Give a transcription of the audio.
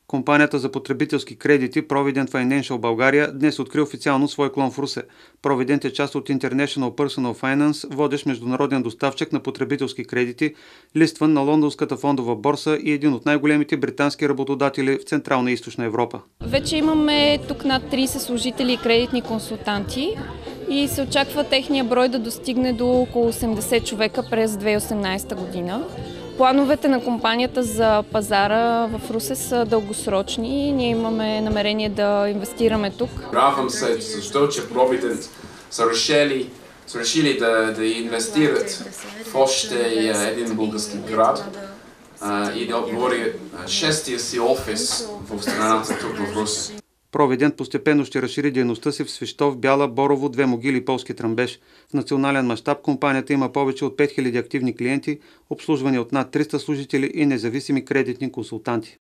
Компанията за потребителски кредити Provident Financial България днес откри официално свой клон в Русе. Provident е част от International Personal Finance, водещ международен доставчик на потребителски кредити, листван на лондонската фондова борса и един от най-големите британски работодатели в Централна и Източна Европа. Вече имаме тук над 30 служители и кредитни консултанти и се очаква техния брой да достигне до около 80 човека през 2018 година. Плановете на компанията за пазара в Русе са дългосрочни. Ние имаме намерение да инвестираме тук. Радвам се защо, че Provident са решили да инвестират в още един български град и да отвори шестия си офис в страната тук в Русе. Provident постепенно ще разшири дейността си в Свищов, Бяла, Борово, Две могили и Полски Тръмбеш. В национален мащаб компанията има повече от 5000 активни клиенти, обслужвани от над 300 служители и независими кредитни консултанти.